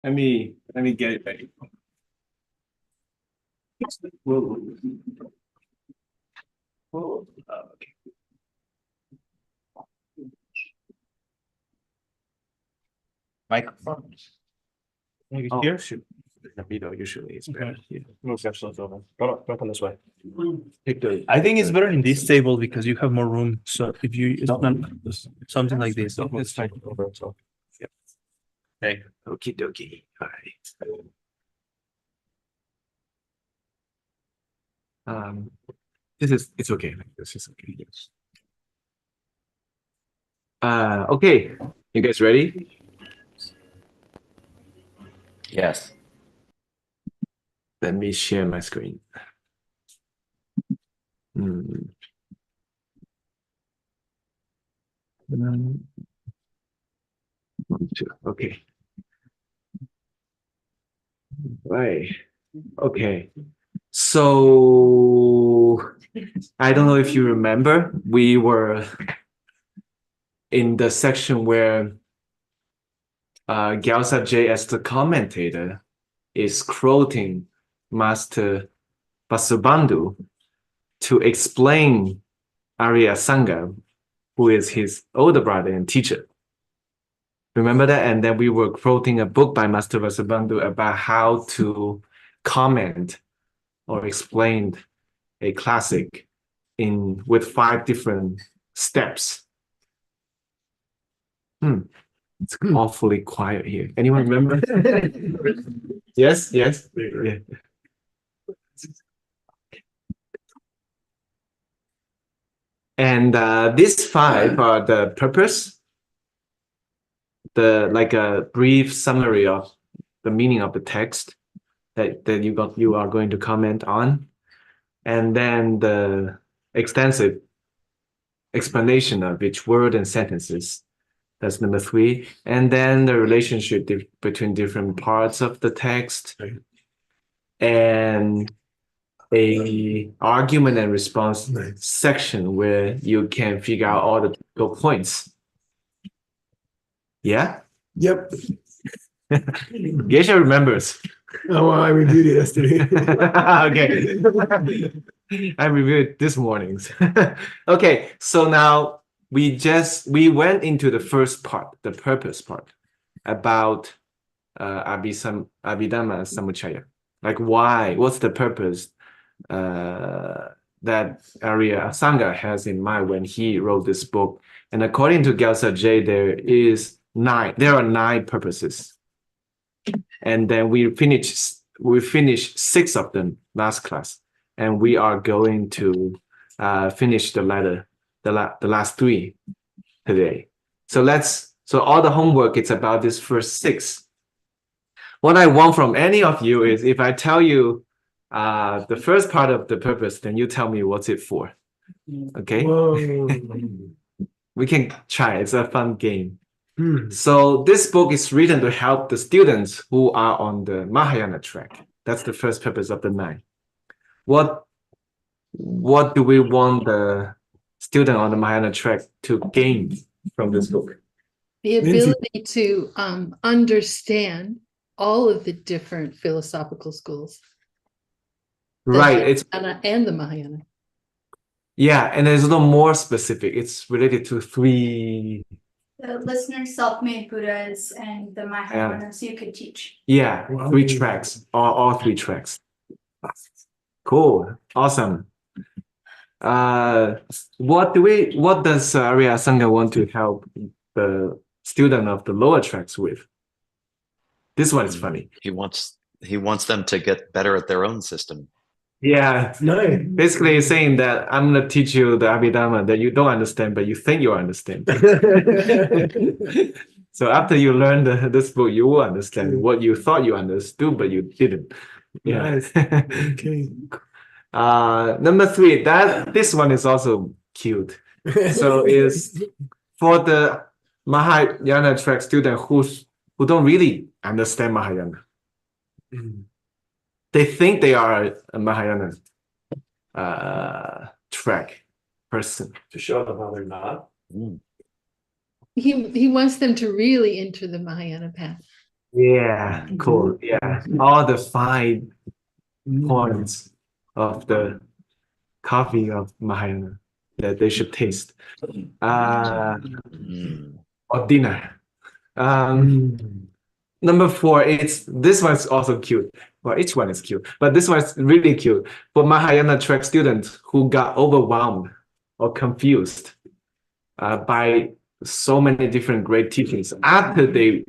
Let me get it ready. Whoa. Whoa. Okay. Microphone. Maybe here should in the middle usually is better. Yeah. Move yourself over. Go on this way. I think it's better in this table because you have more room. So if you something like this, it's fine. So. Yep. Okay. Okie dokie. All right. It's okay. This is okay. Yes. Okay. You guys ready? Yes. Let me share my screen. Okay. Right. Okay. So I don't know if you remember, we were in the section where Gyaltsab J as the commentator is quoting Master Vasubandhu to explain Arya Asanga, who is his older brother and teacher. Remember that? And then we were quoting a book by Master Vasubandhu about how to comment or explain a classic with 5 different steps. It's awfully quiet here. Anyone remember? Yes. Yeah. And these 5 are the purpose, like a brief summary of the meaning of the text that you are going to comment on, and then the extensive explanation of each word and sentences. That's number 3. And then the relationship between different parts of the text, and a argument and response section where you can figure out all the points. Yeah? Yep. Geshe remembers. Oh, well, I reviewed it yesterday. Okay. I reviewed it this morning. Okay, so now we went into the first part, the purpose part, about Abhidharma Samuchaya. Like what's the purpose that Arya Asanga has in mind when he wrote this book. And according to Gyaltsab J, there are 9 purposes. And then we finished 6 of them last class. And we are going to finish the last 3 today. So all the homework is about this first 6. What I want from any of you is if I tell you the first part of the purpose, then you tell me what's it for. Okay? We can try. It's a fun game. So this book is written to help the students who are on the Mahayana track. That's the first purpose of the 9. What do we want the student on the Mahayana track to gain from this book? The ability to understand all of the different philosophical schools. Right. It's and the Mahayana. Yeah, and there's a little more specific. It's related to 3. The listeners, self-made Buddhas, and the Mahayanas you could teach. Yeah, 3 tracks, all 3 tracks. Cool, awesome. What does Arya Asanga want to help the student of the lower tracks with? This one is funny. He wants them to get better at their own system. Yeah, no. Basically he's saying that I'm gonna teach you the Abhidharma that you don't understand, but you think you understand. So after you learn this book, you will understand what you thought you understood, but you didn't. Yeah. Nice. Okay. Number 3, this one is also cute. So is for the Mahayana track student who don't really understand Mahayana. They think they are a Mahayana track person. To show them how they're not. He wants them to really enter the Mahayana path. Yeah, cool. Yeah, all the 5 points of the coffee of Mahayana that they should taste. Mm. Or dinner. Mm. Number 4, this one's also cute. Well, each one is cute, but this one's really cute for Mahayana track students who got overwhelmed or confused by so many different great teachings after they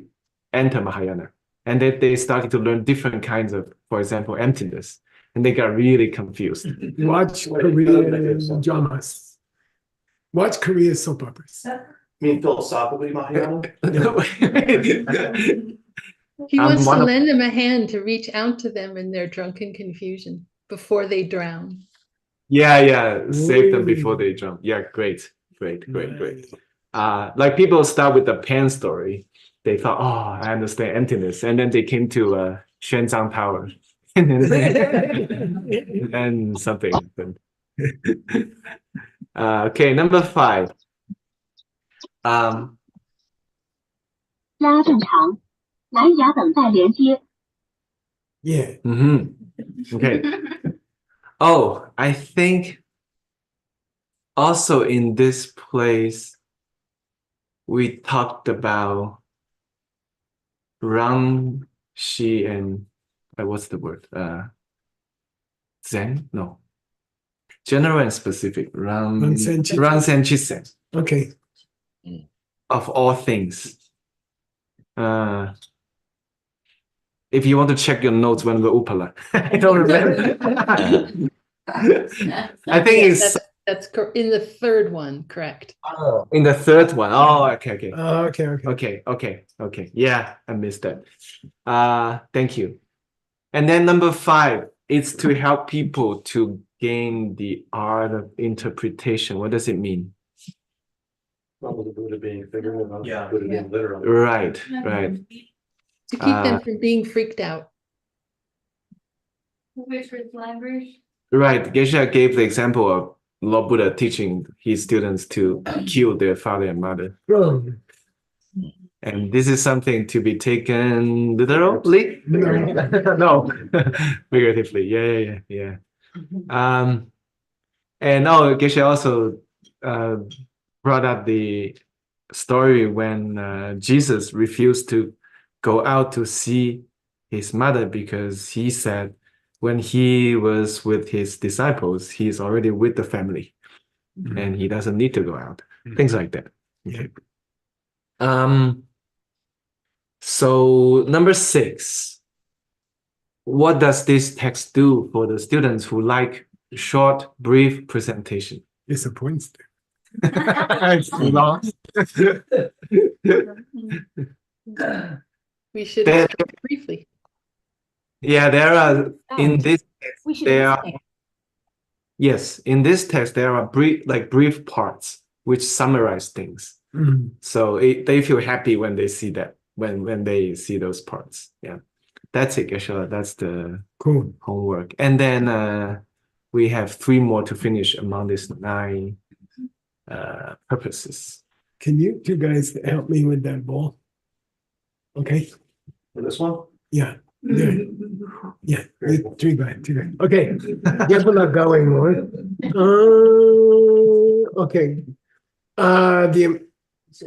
enter Mahayana. And then they started to learn different kinds of, for example, emptiness. And they got really confused. Watch Korean dramas. Watch Korean soap operas. mean philosophically, Mahayana? He wants one to of- lend them a hand to reach out to them in their drunken confusion before they drown. Yeah, save them before they jump. Yeah, great. Like people start with the Pan story. They thought, oh, I understand emptiness. And then they came to Xuanzang Tower. And something happened. Okay, number 5. 拉正常，蓝牙等待连接。 Yeah. Okay. Oh, I think also in this place, we talked about Rang, Shi, and what's the word? Zen? No. General and specific. Ransen, Chi- Ransen Chisen. Okay. Of all things. If you want to check your notes when we're Upala. I don't remember. I think it's That's in the third one, correct? in the third one. Oh, okay. Okay. Yeah, I missed that. Thank you. And then number 5, it's to help people to gain the art of interpretation. What does it mean? Not with the Buddha being figurative, Yeah. Buddha being literal. Right. To keep them from being freaked out. Which language? Right. Geshe gave the example of Lord Buddha teaching his students to kill their father and mother. Oh, And this is something to be taken literally? no. No, figuratively. Yeah. And Geshe also brought up the story when Jesus refused to go out to see his mother because he said when he was with his disciples, he's already with the family and he doesn't need to go out. Things like that. Okay. So number 6, what does this text do for the students who like short, brief presentation? Disappoints them. It's lost. We should There- explain briefly. Yeah, there are in this text, We should there are explain. yes, in this text there are brief parts which summarize things. Mm. So they feel happy when they see that when they see those parts. Yeah, that's it, Geshe. That's the Cool. homework. And then we have 3 more to finish among these 9 purposes. Can you two guys help me with that ball? Okay. For this one? Yeah. Yeah. 3 guys. Okay. Guess we're not going more. Okay.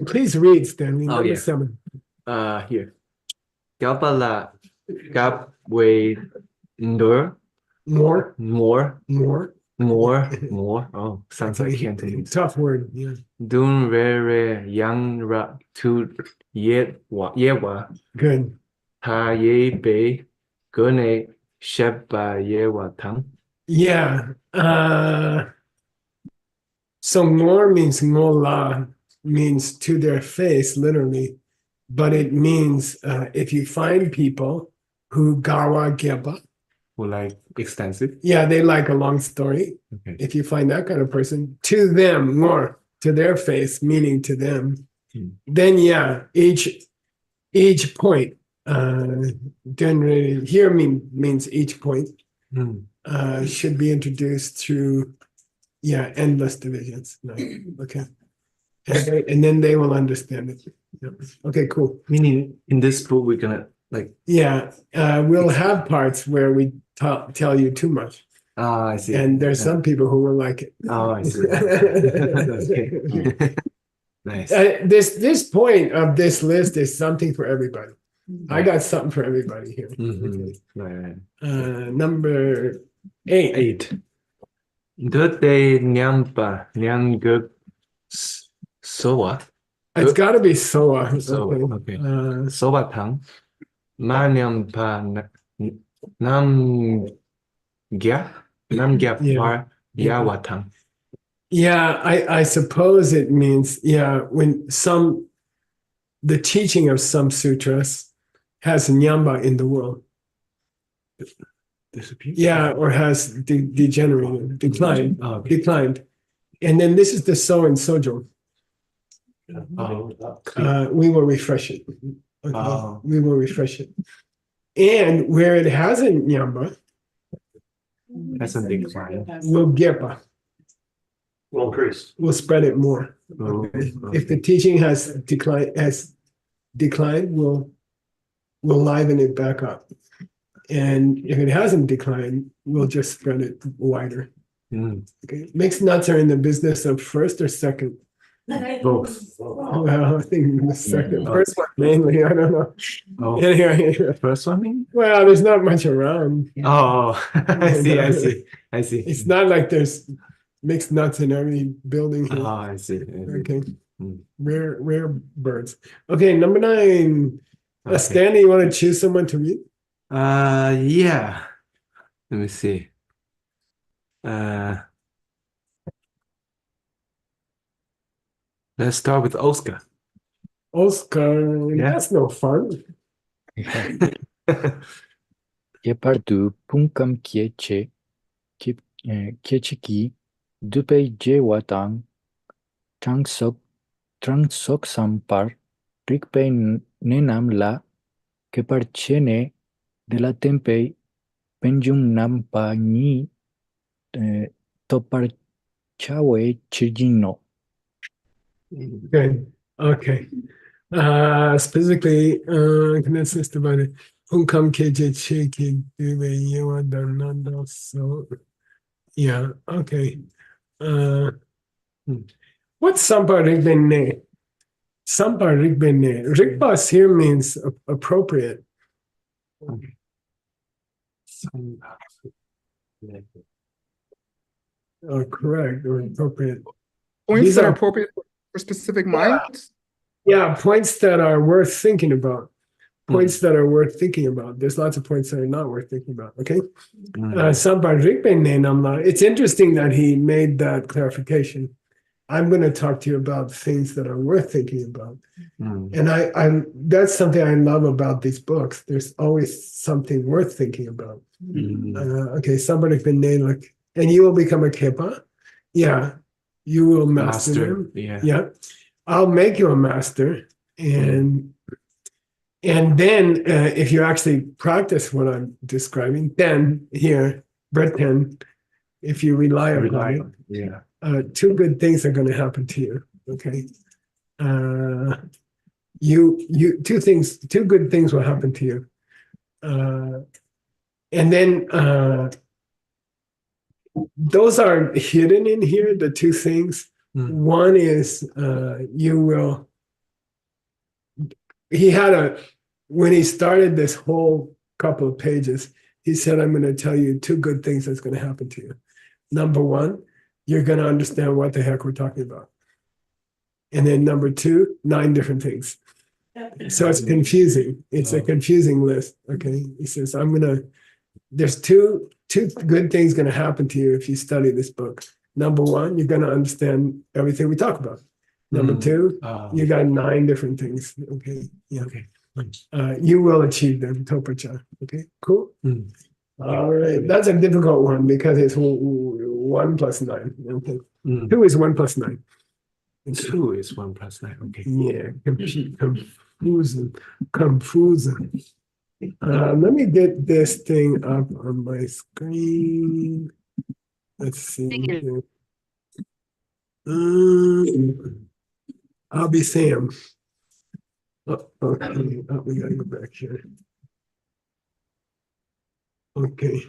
Please read, Stanley. Oh, Number yeah. 7. Here. Gapala gap way ndur More. more. Oh, sounds like Cantonese. Tough word. Yeah. Dun re yang ra tu yewa Good. ta ye be gune sheba yewa tang. Yeah. So more means ngola, means to their face, literally. But it means if you find people who gawa geba, Who like extensive. yeah, they like a long story. Okay. If you find that kind of person, to them, more to their face, meaning to them, then yeah, each point, generally here means each point should be introduced through, yeah, endless divisions. No, okay. And then they will understand it. Yeah. Okay, cool. Meaning in this book we're gonna Like, Yeah, we'll have parts where we tell you too much, I see. and there's some people who will like it. Oh, I see. Okay. Nice. This point of this list is something for everybody. I got something for everybody here. Mhm. Right. Number 8. 8. Good day, Nyamba, Nyanguk Soa. It's got to be Soa. Soa, okay. Uh, Soba Tang. Ma Nyamba Nam Gya. Nam Gya Yeah. Par Yawatang. yeah, I suppose it means, when the teaching of some sutras has Nyamba in the world. Disappeared? Yeah, or has degenerated, declined, Oh, okay. declined. And then this is the So and Sojo. Oh, We will refresh it. Okay. Oh. We will refresh it. And where it hasn't Nyamba, hasn't declined. we'll Gepa. Will increase. We'll spread it more. Oh, If the teaching has declined, we'll liven it back up. And if it hasn't declined, we'll just spread it wider. Mm. Okay. Mixed nuts are in the business of first or second. Both. Well, I think the second, first one mainly. I don't know. Oh, Anyway, first one? well, there's not much around. Oh, I see. It's not like there's mixed nuts in every building here. Oh, I see. Okay. Mm. Rare birds. Okay, number 9. Okay. Stanley, you want to choose someone to read? Yeah. Let me see. Let's start with Oscar. Oscar, Yeah. that's no fun. Yepardu punkam kieche kiechiki dupe jewatang trangsok sampar rikpe nenam la keparchene de la tempe penjum nampa ni toparchawe chirgino. Good. Okay. Specifically, Knesset divided. Unkam keje cheki dube yewa dananda. So, yeah. Okay. What's Sampa Rigbene? Sampa Rigbene. Rigbas here means appropriate. Correct or appropriate. Points These that are are- appropriate for specific minds. Yeah, points that are worth thinking about. Points that are worth thinking about. There's lots of points that are not worth thinking about. Okay. Sampa Rigbene Namla. It's interesting that he made that clarification. I'm going to talk to you about things that are worth thinking about. And I that's something I love about these books. There's always something worth thinking about. Okay, somebody been named like, and you will become a Kepa. Yeah, you will master them. Yeah, I'll make you a master, and then if you actually practice what I'm describing, then here, Breton, if you rely on it, 2 good things are going to happen to you. Okay, two good things will happen to you, and then those are hidden in here. The 2 things. One is you will. He had when he started this whole couple of pages, he said, "I'm going to tell you 2 good things that's going to happen to you. Number 1, you're going to understand what the heck we're talking about. And then number 2, 9 different things." So it's confusing. It's a confusing list. Okay. He says, there's two good things going to happen to you if you study this book. Number 1, you're going to understand everything we talk about. Number 2, you got 9 different things. Okay. Yeah. Okay. You will achieve them. Topacha. Okay. Cool. All right. That's a difficult one because it's 1 plus 9. Okay. 2 is 1 plus 9. 2 is 1 plus 9. Okay. Yeah. Confusing. Let me get this thing up on my screen. Let's see. Here. I'll be Sam. Okay. We gotta go back here. Okay.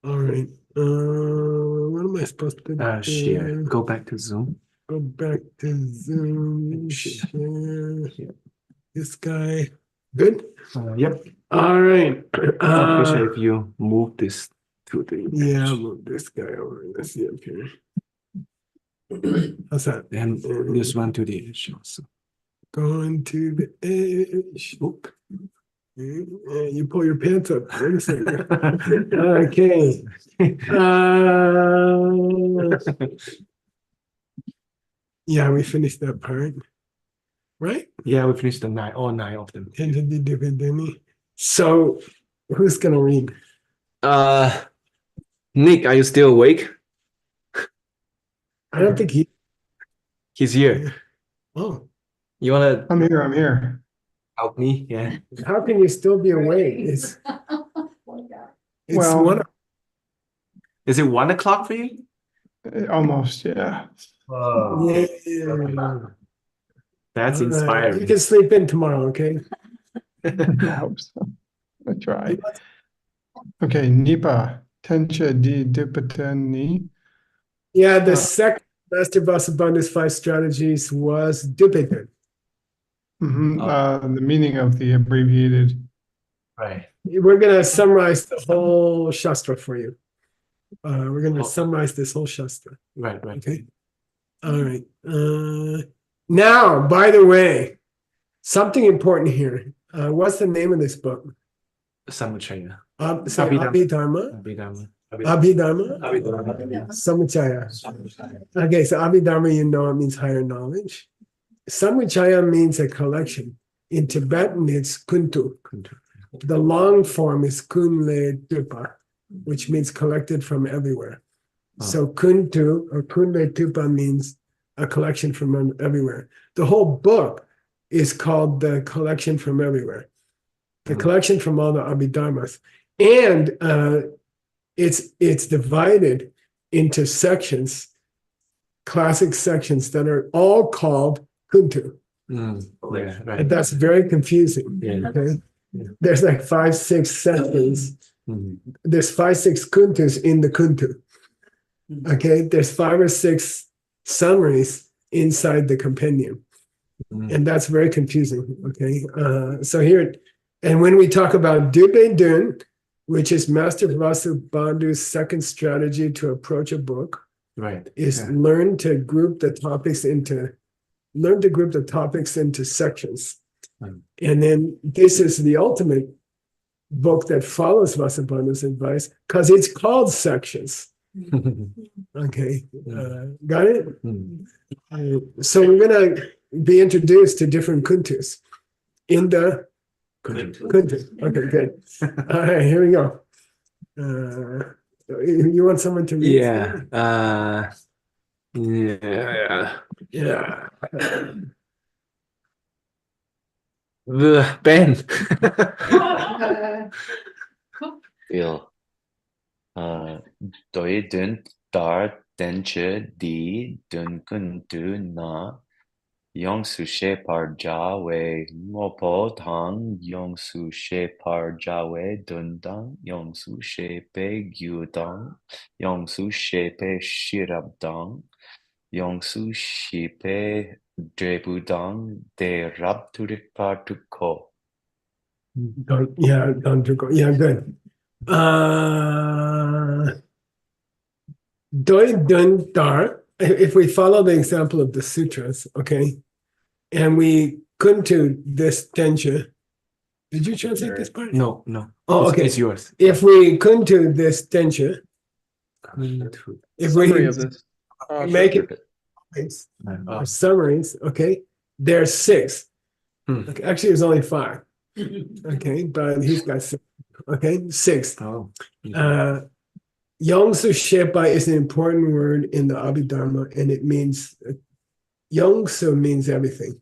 All right. What am I supposed to do? Share. Go back to Zoom. Go back to Zoom. Share. Share. This guy. Good. Yep. All right. Appreciate if you move this to the Yeah, I'll move this guy over. Let's see up here. How's that? and this one to the edge also. Going to the edge. Oop. You pull your pants up. Wait a second. Okay. Yeah, we finished that part. Right? Yeah, we finished all nine of them. So who's gonna read? Nick, are you still awake? I don't think He's here. Oh, You wanna I'm here. help me? Yeah. how can you still be awake? It's Well- one. Is it 1 o'clock for you? Almost, yeah. Yeah. That's You inspiring. can sleep in tomorrow, okay? I hope so. I try. Okay, Nipa, Tencha di Dupatani. Yeah, the second Master Vasubandhu's 5 strategies was duplicated. The meaning of the abbreviated. Right. We're gonna summarize the whole Shastra for you. We're gonna summarize this whole Shastra. Right. Okay. All right. Now, by the way, something important here. What's the name of this book? Samuchaya. Abhidharma. Abhidharma. Abhidharma. Samuchaya. Okay, so Abhidharma, you know, it means higher knowledge. Samuchaya means a collection. In Tibetan, it's kuntu. The long form is kunle tupa, which means collected from everywhere. So kuntu or kunle tupa means a collection from everywhere. The whole book is called the collection from everywhere, the collection from all the Abhidharmas, and it's divided into sections, classic sections that are all called kuntu. Right. And that's very confusing. Yeah. Okay, there's like 5-6 sections. There's 5-6 kuntus in the kuntu. Okay, there's 5 or 6 summaries inside the compendium, and that's very confusing. Okay, so here, and when we talk about Dube Dun, which is Master Vasubandhu's second strategy to approach a book, Right. is learn to group the topics into sections, and then this is the ultimate book that follows Vasubandhu's advice because it's called sections. Okay, got it? So we're going to be introduced to different kuntus in the kuntu. Okay, good. All right, here we go. You want someone to read? Yeah. Ben. Feel. Doi dun dar denche di dun kuntu na yong su she par jawe ngopo tang yong su she par jawe dun dang yong su she pe gyu dang yong su she pe shirab dang yong su she pe drebu dang de rab turik par tukko. Don't go. Yeah, good. Doi dun dar. If we follow the example of the sutras, okay, and we kuntu this tencha. Did you translate this part? No. Oh, okay. It's yours. If we kuntu this tencha, if we Summary of this. make it or summaries, okay, there's 6. Okay, actually, there's only 5. Okay, but he's got 6. Okay, 6. Yongsu Shepa is an important word in the Abhidharma, and it means Yongsu means everything.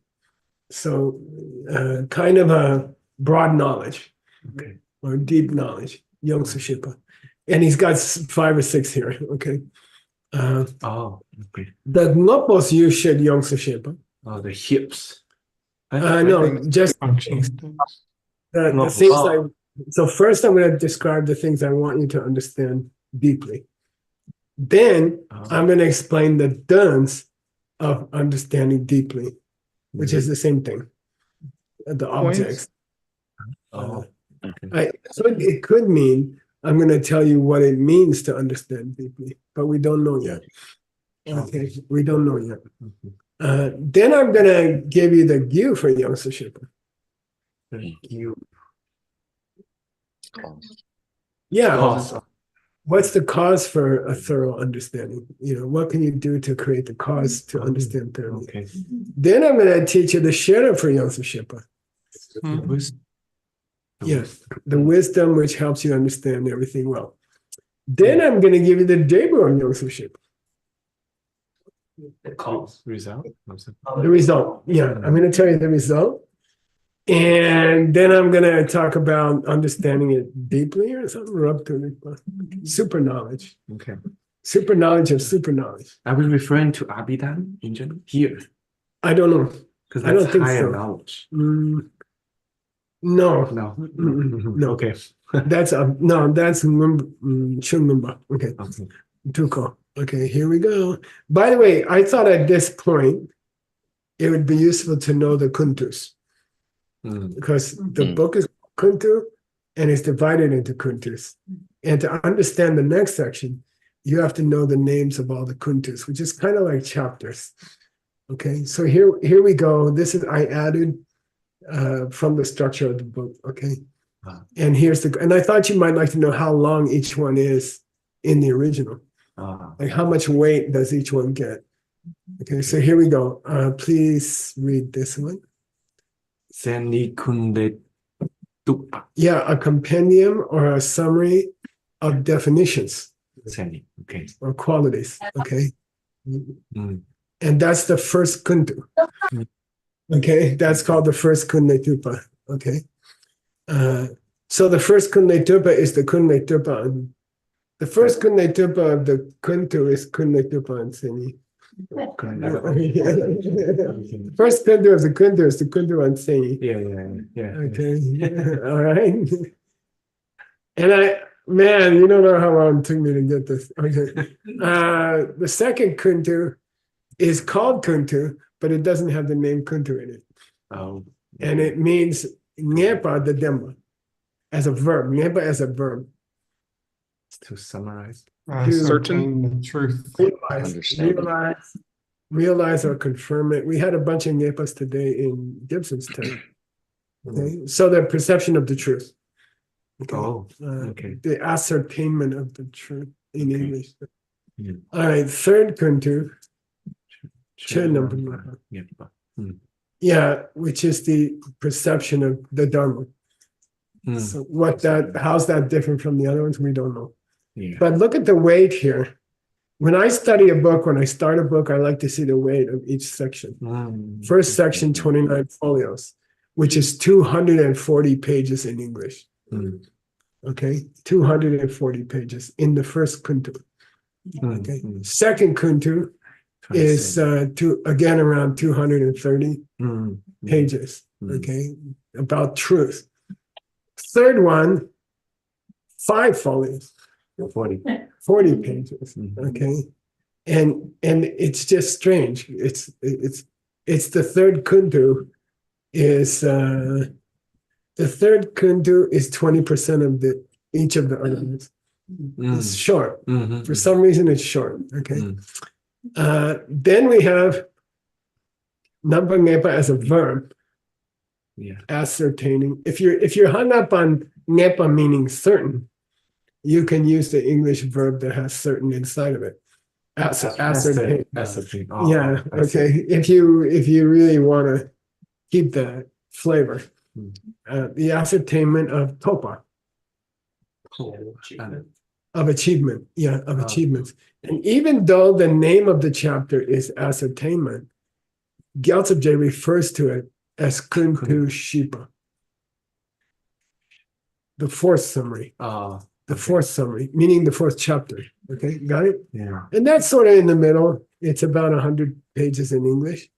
So, kind of a broad knowledge, or deep knowledge. Yongsu Shepa, and he's got 5 or 6 here. Okay. The Ngopos you should Yongsu Shepa. Oh, the hips. No, just Function. the things like So first I'm going to describe the things I want you to understand deeply. Then I'm going to explain the dones of understanding deeply, which is the same thing. The objects. Oh, okay. So it could mean I'm going to tell you what it means to understand deeply, but we don't know yet. Okay, we don't know yet. Then I'm going to give you the Gyu for Gyaltsab Shipa. You Yeah. cause. What's the cause for a thorough understanding? What can you do to create the cause to understand thoroughly? Okay. Then I'm going to teach you the Shera for Gyaltsab Shipa. Yeah, the wisdom which helps you understand everything well. Then I'm going to give you the Debu on Gyaltsab Shipa. The cause. Result. The result. Yeah, I'm going to tell you the result. And then I'm going to talk about understanding it deeply or something. Super knowledge. Okay. Super knowledge of super knowledge. Are we referring to Abhidharma in general here? I don't know. Because I don't that's think higher so. knowledge. No. No. No. Okay. That's Shunmumba. Okay. Tuko. Okay, here we go. By the way, I thought at this point it would be useful to know the kuntus. Because the book is kuntu and it's divided into kuntus. And to understand the next section, you have to know the names of all the kuntus, which is kind of like chapters. Okay, so here we go. This is I added from the structure of the book. Okay, and and I thought you might like to know how long each one is in the original. Like how much weight does each one get? Okay, so here we go. Please read this one. Yeah, a compendium or a summary of definitions Okay. or qualities. Okay. And that's the first kuntu. Okay, that's called the first kunletupa. Okay. So the first kunletupa is the kunletupa. The first kunletupa of the kuntu is kunletupa and seni. First kundu of the kundu is the kundu on seni. Yeah. Okay. All right. And man, you don't know how long it took me to get this. Okay. The second kuntu is called kuntu, but it doesn't have the name kuntu in it. Oh. And it means ngepa the demba as a verb. Ngepa as a verb. To summarize. Certain the truth. Realize or confirm it. We had a bunch of ngepas today in Gibson's text. Okay, so the perception of the truth. Okay. The ascertainment of the truth in English. All right, third kuntu. Yeah, which is the perception of the Dharma. So how's that different from the other ones? We don't know. But look at the weight here. When I study a book, when I start a book, I like to see the weight of each section. First section, 29 folios, which is 240 pages in English. Okay, 240 pages in the first kuntu. Okay, second kuntu is again around 230 pages. Okay, about truth. Third one, 5 folios. 40 pages. Okay. And it's just strange. It's the third kuntu is the third kuntu is 20% of each of the others. It's short. For some reason it's short. Okay. Then we have Nampa Ngepa as a verb. Ascertaining. If you're hung up on Ngepa meaning certain, you can use the English verb that has certain inside of it. Ascertain. Yeah. Okay. If you really want to keep the flavor, the ascertainment of topa, of achievement. Yeah, of achievements. And even though the name of the chapter is ascertainment, Gyaltsab refers to it as kuntu shipa, the fourth summary. The fourth summary, meaning the fourth chapter. Okay, got it? Yeah. And that's sort of in the middle. It's about 100 pages in English.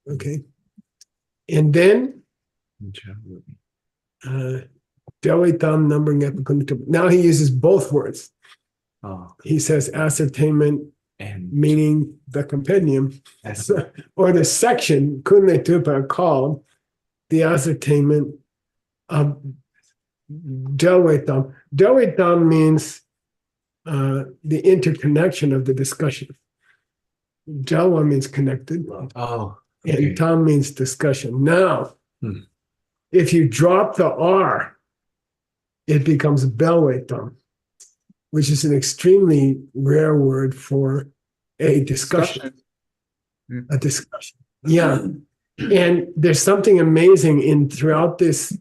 Okay. And then Delwetam numbering epikuntum. Now he uses both words. Oh, He says ascertainment, and meaning the compendium, as or the section, kunne tupa, called the ascertainment of Delwetam. Delwetam means the interconnection of the discussion. Delwa means connected, oh, and okay. Tam means discussion. Now, Hmm. if you drop the R, it becomes Belwetam, which is an extremely rare word for a discussion. A discussion. Yeah. And there's something amazing in throughout this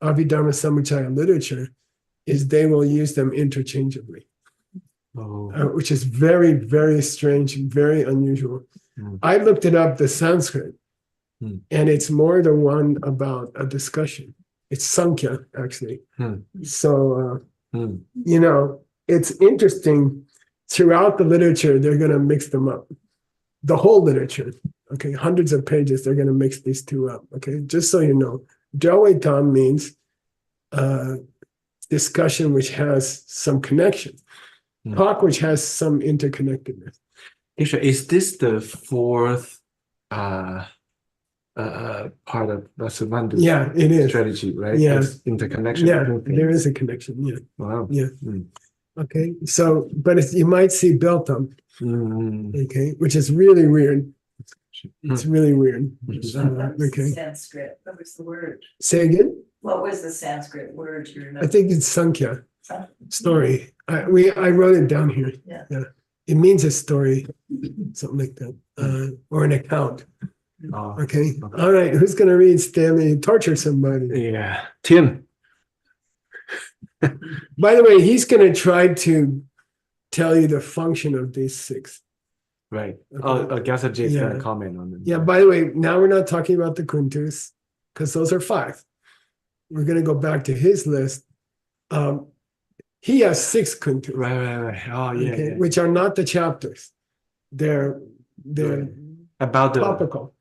Abhidharma Samuchaya literature is they will use them interchangeably, Oh, which is very, very strange, very unusual. Hmm. I looked it up, the Sanskrit, Hmm. and it's more the one about a discussion. It's Sankhya, actually. Hmm. So, Hmm. you know, it's interesting. Throughout the literature, they're going to mix them up. The whole literature, okay, hundreds of pages, they're going to mix these two up, okay? Just so you know, Delwetam means discussion which has some connection, talk which has some interconnectedness. Teacher, is this the fourth part of Vasubandhu's Yeah, it is. strategy, right? Yeah. There's interconnection. Yeah, between there things. is a connection. Yeah, Wow. yeah. Hmm. Okay, so, but it's, you might see Beltam, Hmm. okay, which is really weird. It's really weird. What was the Okay, Sanskrit? What was the word? say again? What was the Sanskrit word? You remember? I think it's Sankhya story. I wrote it down here. Yeah. It means a story, something like that, or an account. Oh, Okay. All right. Who's going to read Stanley? Torture somebody. yeah. Tim. By the way, he's going to try to tell you the function of these six. Right. Okay. Oh, Gyaltsab J is Yeah. going to comment on them. Yeah. By the way, now we're not talking about the Kuntus because those are five. We're going to go back to his list. He has six Kuntus. Right. Oh, yeah. Okay, Yeah. which are not the chapters. They're About topical.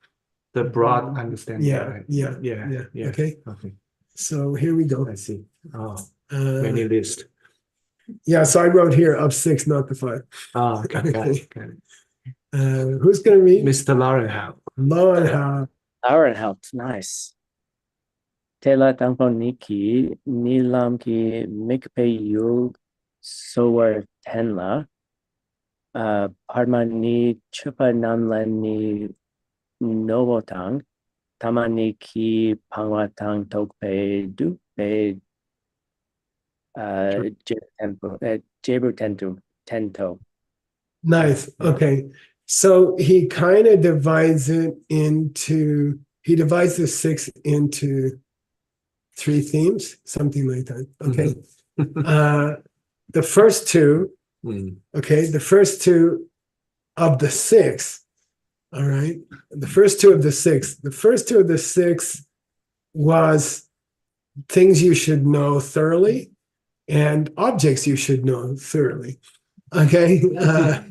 the broad understanding. Yeah, Right? yeah, Yeah. Okay. Okay. So here we go. I see. Oh, Uh, many list. yeah, so I wrote here of six, not the five. Oh, got it. Who's going to read? Mr. Laurenhout. Lauren. Laurenhout, nice. Tela Tamponiki, Nilamki, Mikpe Sowar Tenla, Parmani Chupa Namlani Novotang, Tamaniki Pangwatang Tokpe Dupe, Jebru Tento. Nice. Okay. So he kind of divides the six into three themes, something like that. Okay. The first two, the first two of the six, all right. The first two of the six was things you should know thoroughly and objects you should know thoroughly. Okay.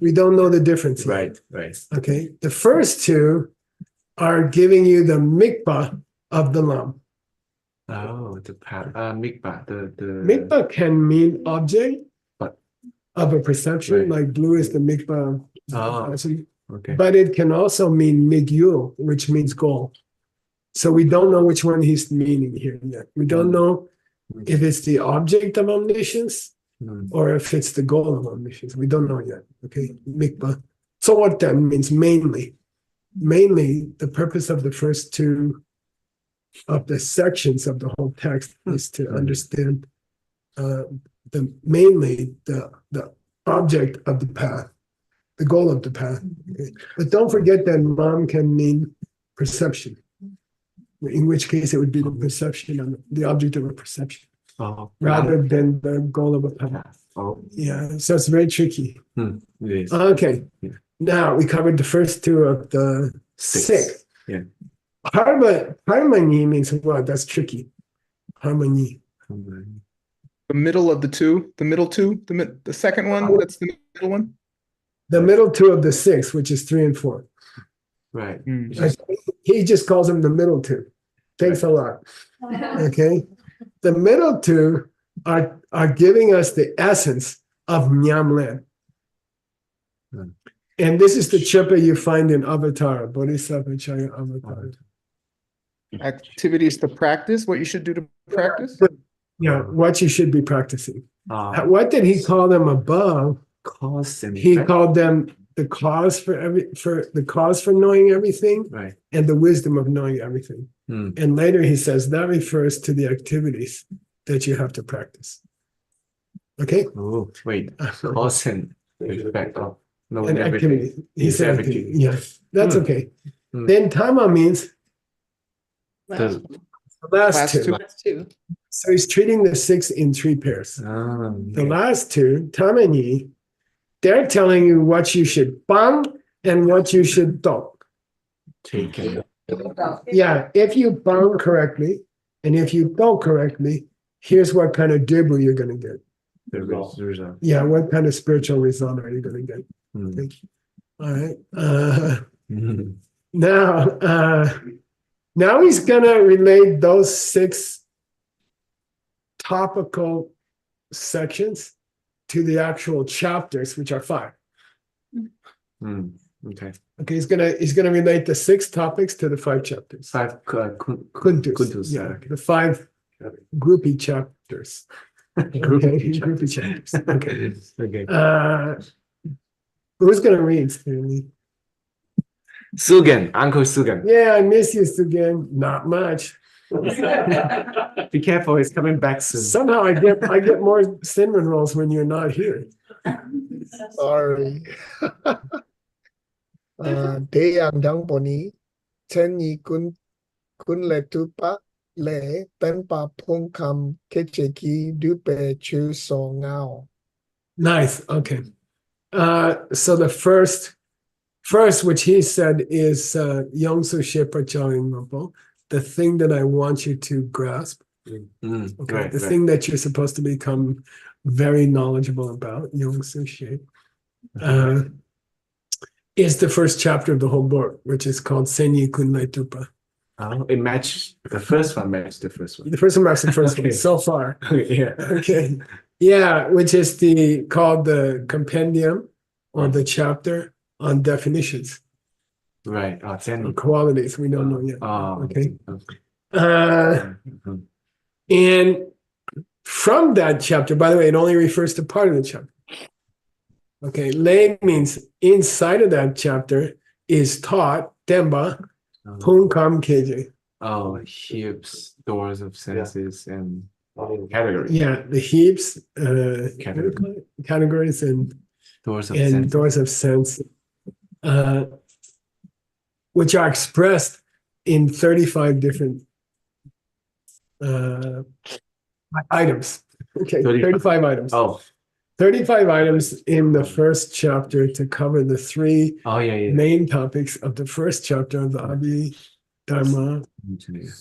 We don't know the difference. Right. Okay. The first two are giving you the mikvah of the lam. Oh, the mikvah. The Mikvah can mean object but of a perception, right. like blue is the mikvah. Okay. But it can also mean migyul, which means goal. So we don't know which one he's meaning here yet. We don't know if it's the object of omniscience or if it's the goal of omniscience. We don't know yet. Okay, mikvah. So what that means mainly the purpose of the first two of the sections of the whole text is to understand mainly the object of the path, the goal of the path. Okay? But don't forget that mam can mean perception, in which case it would be the perception of the object of a perception rather than the goal of a path. Yeah, so it's very tricky. It is. Okay, now we covered the first two of the six. Yeah. Harmony means what? That's tricky. Harmony. The middle of the two, the middle two, the second one, that's the middle one. The middle two of the six, which is 3 and 4. Right. He just calls them the middle two. Thanks a lot. Okay. The middle two are giving us the essence of Nyamlen. And this is the chippa you find in Avatar, Bodhisattva Chaya Avatar. Activities to practice, what you should do to practice. Yeah, what you should be practicing. Ah, What did he call them above? cause and He effect. called them the cause for the cause for knowing everything Right. and the wisdom of knowing everything. Hmm. And later he says that refers to the activities that you have to practice. Okay? Oh, wait. Cause and effect of knowing And everything. activity. He Is said everything. activity. Yes, that's Hmm. okay. Hmm. Then Tama means Does- the last Last two. two. That's two. So he's treating the six in three pairs. Ah, The okay. last two, Tamani, they're telling you what you should bang and what you should do. Taken. Yeah, if you bang correctly and if you do correctly, here's what kind of dibble you're going to get. The result. Yeah, what kind of spiritual result are you going to get? Hmm. All right. Mhm. Now he's going to relate those six topical sections to the actual chapters, which are 5. Hmm. Okay. Okay, he's gonna relate the 6 topics to the 5 chapters. 5 Kuntus. kuntus. Yeah, Okay. the 5 groupie chapters. Groupie Okay, groupie chapters. chapters. Okay. Okay. Who's gonna read, Stanley? Sugan, Uncle Sugan. Yeah, I miss you again. Not much. Be careful, he's coming back soon. Somehow I get more cinnamon rolls when you're not here. Sorry. Để ăn đắng bò ní, chân nhị kun lệ tu pa lệ tên pa phong kam kecheki dupe chu so ngao. Nice. Okay. So the first, which he said is Yongsu Shepa Chawing Mapo, the thing that I want you to grasp. Mm, Okay. right, The right. thing that you're supposed to become very knowledgeable about, Yongsu Shepa, is the first chapter of the whole book, which is called Senyi Kunlai Tupa. Oh, it matched the first one, matched the first one. The first one marks the first one Okay. so far. Yeah. Okay. Yeah, which is called the Compendium or the chapter on definitions Right. Oh, or 10. qualities. We don't know yet. Oh, Okay. okay. Uh, and from that chapter, by the way, it only refers to part of the chapter. Okay. Lei means inside of that chapter is taught, Demba, Punkam Keje. Oh, heaps, doors of senses and categories. Yeah, the heaps, Category. categories and Doors of and senses. doors of sense, which are expressed in 35 different items. Okay, 35 items. Oh, 35 items in the first chapter to cover the 3 oh, yeah. main topics of the first chapter of the Abhidharma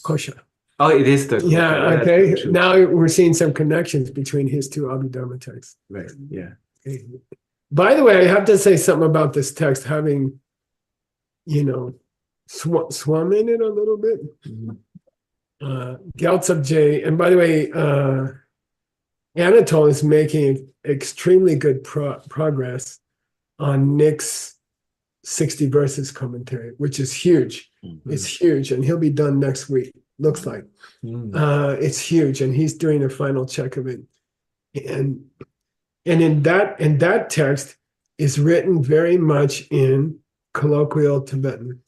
Kosha. Oh, it is the. Yeah, that's okay. true. Now we're seeing some connections between his 2 Abhidharma texts. Right. Yeah. Okay. By the way, I have to say something about this text having, swum in it a little bit. Gyaltsab J, and by the way, Anatole is making extremely good progress on Nick's 60 verses commentary, which is huge. It's huge, and he'll be done next week. Looks like it's huge, and he's doing a final check of it. And in that text is written very much in colloquial Tibetan.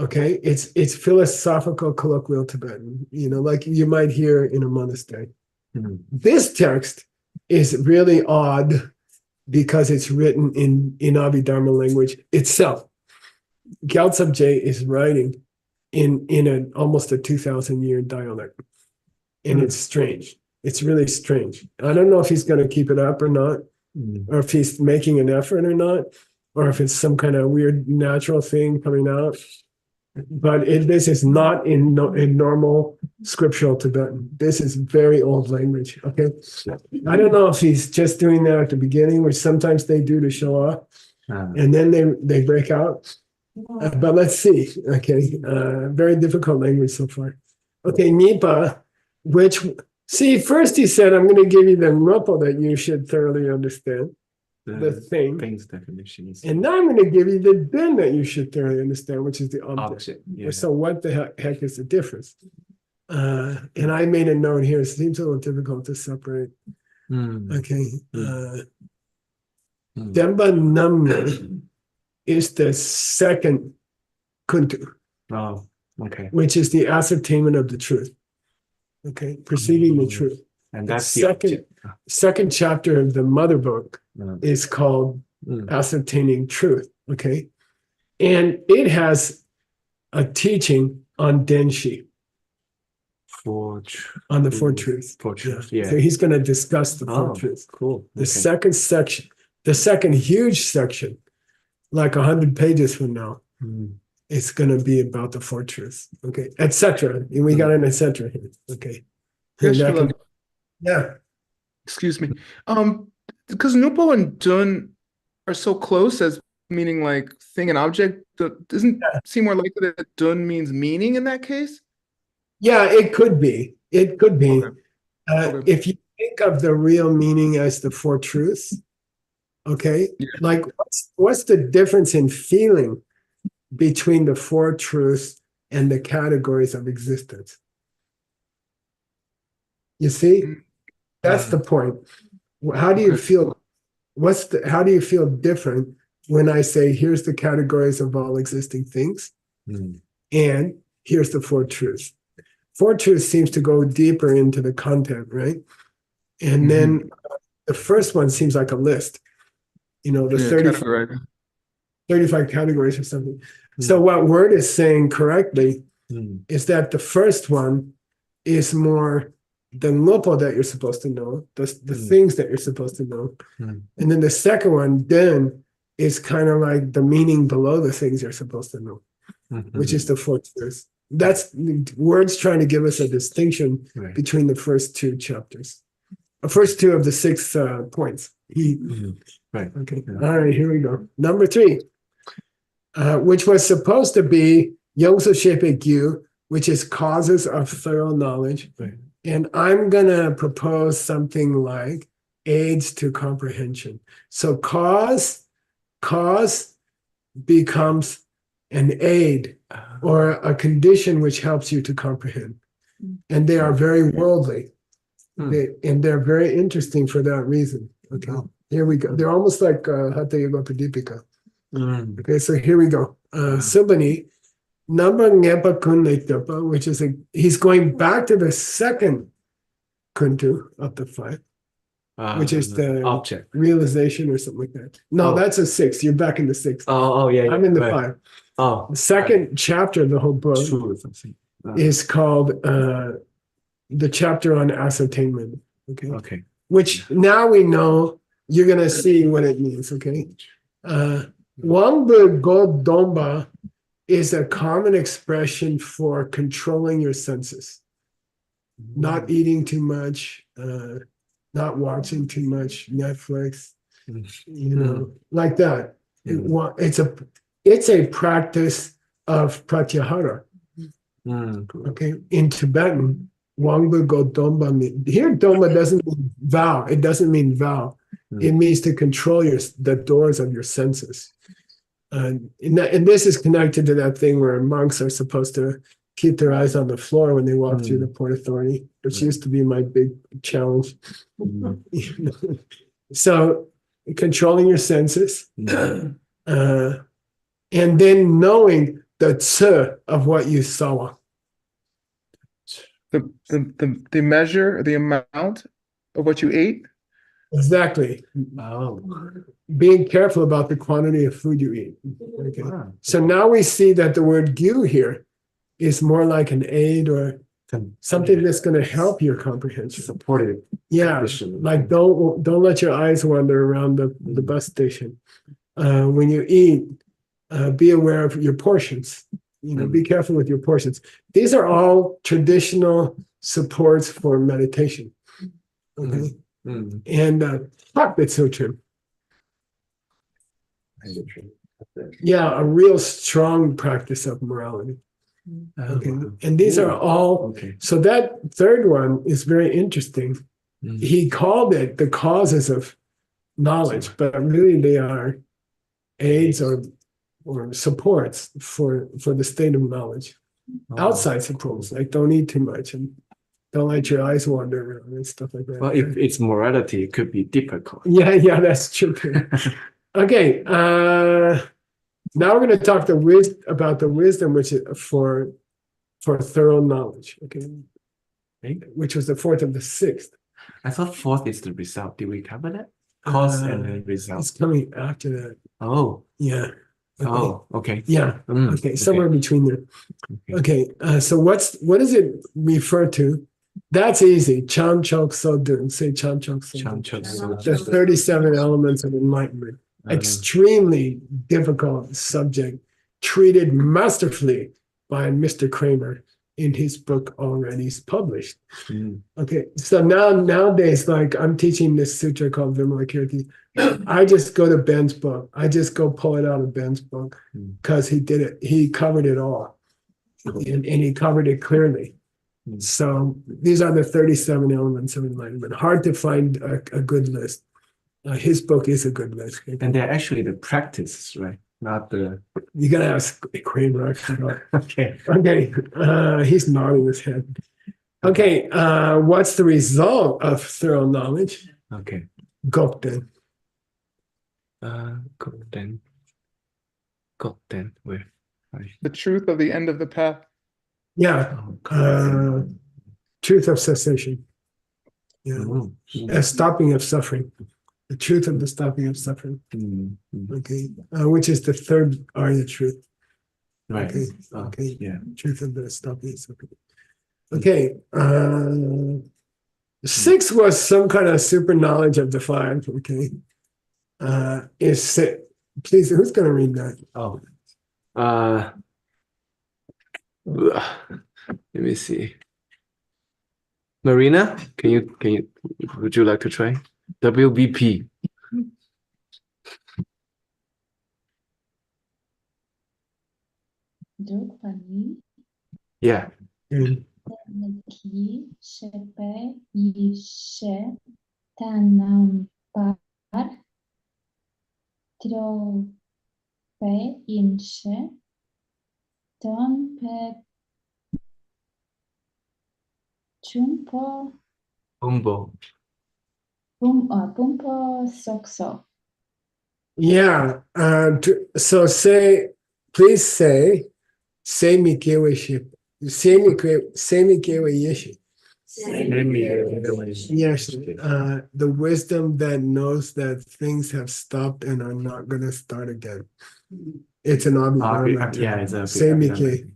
Okay, it's philosophical colloquial Tibetan, like you might hear in a monastery. This text is really odd because it's written in Abhidharma language itself. Gyaltsab J is writing in almost a 2,000-year dialect, and it's strange. It's really strange. I don't know if he's going to keep it up or not, or if he's making an effort or not, or if it's some kind of weird natural thing coming out. But this is not in normal scriptural Tibetan. This is very old language. Okay, I don't know if he's just doing that at the beginning, which sometimes they do to show off, and then they break out. But let's see. Okay, very difficult language so far. Okay, Nipa, which See, first he said, I'm going to give you the rupa that you should thoroughly understand, the thing. Things definitions. And now I'm going to give you the din that you should thoroughly understand, which is the object. Object, yeah. So what the heck is the difference? And I made a note here. It seems a little difficult to separate. Okay. Demba Namne is the second kuntu. Oh, okay. Which is the ascertainment of the truth. Okay, perceiving the truth. And that's the second chapter of the mother book is called Ascertaining Truth. Okay, and it has a teaching on Denshi. On the four truths. Four truths, yeah. So he's going to discuss the four truths. Cool. The second section, the second huge section, like 100 pages from now, it's going to be about the four truths. Okay, etc. And we got an etc. here. Okay. Yeah. Excuse me. Because Nupo and Dun are so close as meaning like thing and object, doesn't it seem more likely that Dun means meaning in that case? Yeah, it could be. It could be. Okay. If you think of the real meaning as the four truths, okay, like what's the difference in feeling between the four truths and the categories of existence? You see, that's the point. How do you feel? How do you feel different when I say here's the categories of all existing things, and here's the four truths? Four truths seems to go deeper into the content, right? And then the first one seems like a list, the 35 categories or something. So what Word is saying correctly is that the first one is more the lopo that you're supposed to know, the things that you're supposed to know. And then the second one, then, is kind of like the meaning below the things you're supposed to know, which is the four truths. That's Word's trying to give us a distinction between the first two chapters, the first two of the 6 points. Right. Okay. All right, here we go. Number 3, which was supposed to be Yongsu Shepe Gyu, which is causes of thorough knowledge. Right. And I'm going to propose something like aids to comprehension. So cause becomes an aid or a condition which helps you to comprehend. And they are very worldly. And they're very interesting for that reason. Okay, here we go. They're almost like Hatha Yoga Pradipika. Okay, so here we go. Subani, Namba Ngepa Kunlektapa, which is he's going back to the second kuntu of the 5, which is the object realization or something like that. No, that's a 6. You're back in the 6. Yeah. I'm in the 5. The second chapter of the whole book is called the chapter on ascertainment. Okay. Which now we know you're going to see what it means. Okay. Wangbu God Domba is a common expression for controlling your senses, not eating too much, not watching too much Netflix, like that. It's a practice of pratyahara. Okay, in Tibetan, Wangbu Go Domba here Domba doesn't mean vow. It doesn't mean vow. It means to control the doors of your senses. And this is connected to that thing where monks are supposed to keep their eyes on the floor when they walk through the Port Authority, which used to be my big challenge. So controlling your senses, and then knowing the tse of what you saw. The measure, the amount of what you ate? Exactly. Being careful about the quantity of food you eat. Okay. So now we see that the word gyu here is more like an aid or something that's going to help your comprehension. Supportive. Yeah. Like don't let your eyes wander around the bus station. When you eat, be aware of your portions. Be careful with your portions. These are all traditional supports for meditation. Okay. And Hakbitsuchen. Yeah, a real strong practice of morality. Okay, and these are all. Okay. So that third one is very interesting. He called it the causes of knowledge, but really they are aids or supports for the state of knowledge. Outside supports, like don't eat too much and don't let your eyes wander around and stuff like that. Well, if it's morality, it could be difficult. Yeah, that's true. Okay, now we're going to talk about the wisdom which is for thorough knowledge. Okay, which was the fourth of the sixth. I thought fourth is the result. Did we cover that? Cause and then result. It's coming after that. Oh, yeah. Okay. Oh, okay. Yeah. Okay. Somewhere between there. Okay. So what does it refer to? That's easy. Chan Chok So Dun. Say Chan Chok So Dun. The 37 elements of enlightenment. Extremely difficult subject, treated masterfully by Mr. Kramer in his book already published. Okay. So nowadays, like I'm teaching this sutra called Vimalakirti. I just go to Ben's book. I just go pull it out of Ben's book because he did it. He covered it all, and he covered it clearly. So these are the 37 elements of enlightenment. Hard to find a good list. His book is a good list. And they're actually the practice, right? Not the. You gotta ask Kramer. Okay. Okay. He's nodding his head. Okay. What's the result of thorough knowledge? Okay. Gokten. Gokten. Where? The truth of the end of the path. Yeah. Truth of cessation. Yeah. Stopping of suffering. The truth of the stopping of suffering. Okay. Which is the third Arya truth. Right. Okay. Okay. Yeah. Truth of the stopping of suffering. Okay. Six was some kind of super knowledge of the five. Okay. Please, who's going to read that? Oh. Let me see. Marina, can you would you like to try? WBP. Yeah. Bumbo. Bumpo Sokso. Yeah. So please say mikewe ship. Say mikewe yeshi. Yes. The wisdom that knows that things have stopped and are not going to start again. It's an Abhidharma. Yeah, it's a Seimike.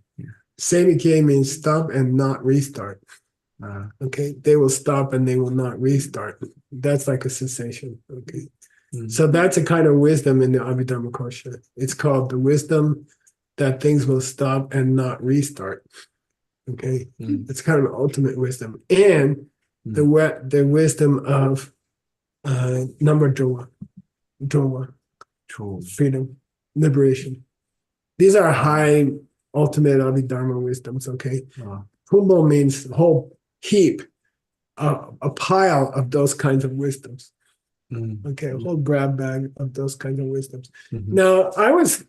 Seimike means stop and not restart. Okay, they will stop and they will not restart. That's like a cessation. Okay, so that's a kind of wisdom in the Abhidharma Kosha. It's called the wisdom that things will stop and not restart. Okay, it's kind of an ultimate wisdom, and the wisdom of number Drowa, freedom, liberation. These are high ultimate Abhidharma wisdoms. Okay, Humbo means whole heap, a pile of those kinds of wisdoms. Okay, a whole grab bag of those kinds of wisdoms. Now, I was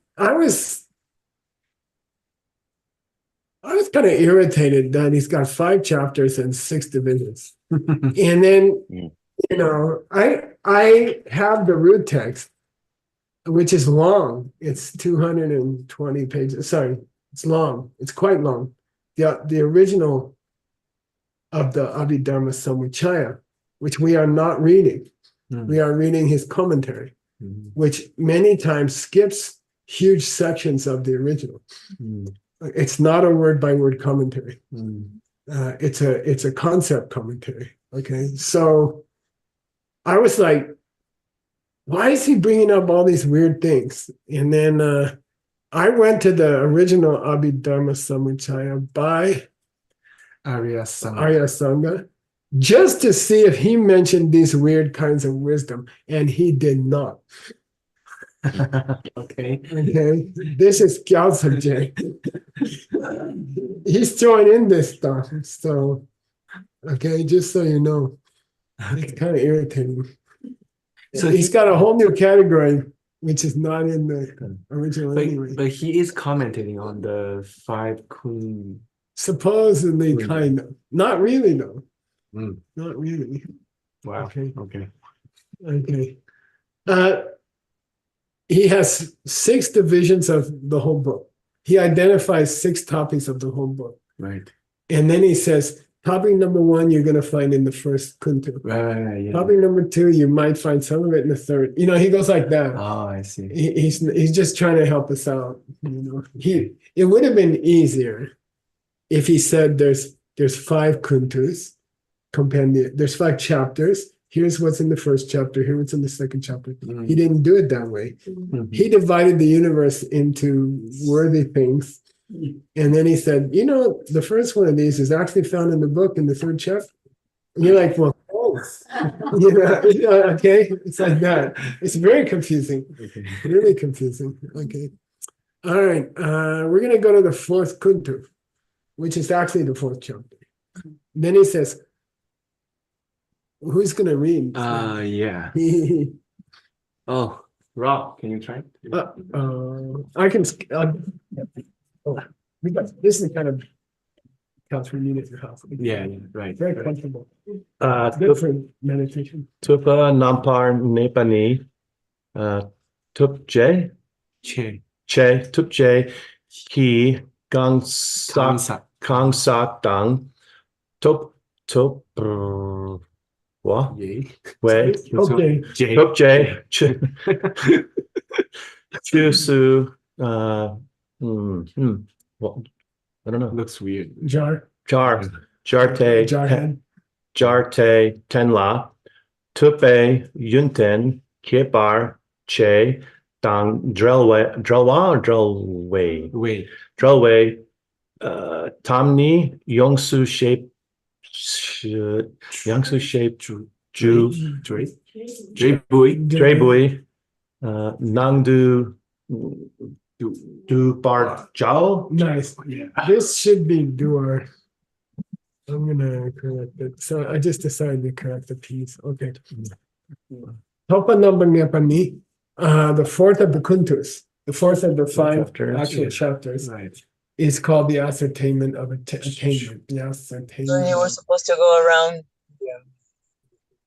kind of irritated that he's got 5 chapters and 6 divisions, and then I have the root text, which is long. It's 220 pages. Sorry, it's long. It's quite long. The original of the Abhidharma Samuchaya, which we are not reading. We are reading his commentary, which many times skips huge sections of the original. It's not a word-by-word commentary. It's a concept commentary. Okay, so I was like, why is he bringing up all these weird things? And then I went to the original Abhidharma Samuchaya by Arya Sangha, just to see if he mentioned these weird kinds of wisdom, and he did not. Okay. Okay, this is Gyaltsab. He's throwing in this stuff. So, okay, just so you know, it's kind of irritating. So He's got a whole new category, which is not in the original anyway. But he is commenting on the five kun. Supposedly, kind of. Not really, though. Mm. Not really. Wow. Okay. Okay. Okay. He has 6 divisions of the whole book. He identifies 6 topics of the whole book. Right. And then he says, topic number 1, you're going to find in the first kuntu. Right. Yeah. Topic number 2, you might find some of it in the third. You know, he goes like that. Oh, I see. He's just trying to help us out. You know, it would have been easier if he said there's 5 kuntus, compendium. There's 5 chapters. Here's what's in the first chapter. Here's what's in the second chapter. Mm. He didn't do it that way. Mhm. He divided the universe into worthy things. And then he said, you know, the first one of these is actually found in the book in the 3rd chapter. And you're like, well, thanks. Okay, it's like that. It's very confusing. Okay. Really confusing. Okay. All right. We're going to go to the 4th kuntu, which is actually the 4th chapter. Then he says, who's going to read? Yeah. Oh, Rob, can you try? I can. This is kind of counts for unit your house. Yeah, right. Very right. comfortable. Good for meditation. Tupa Nampar Nepani Tup J Che. Tup J He Gang Sak Kang Sak Dang Tup what? Yay. Wait. Okay. J. Tup J Chusu what? I don't know. Looks weird. Jar. Jarte Jarhead. Jarte Tenla Tupe Yunten Kepar Che Dang Drelway Wait. Tamni Yongsu Shape Ju Drebui Nangdu Du Bar Jao. Nice. Yeah. This should be Duar. I'm gonna correct it. So I just decided to correct the piece. Okay. Topa number Nepani, the 4th of the kuntus, the 4th of the 5 Chapters, actual yeah. chapters, Right. is called the ascertainment of attainment. The ascertainment. You were supposed to go around.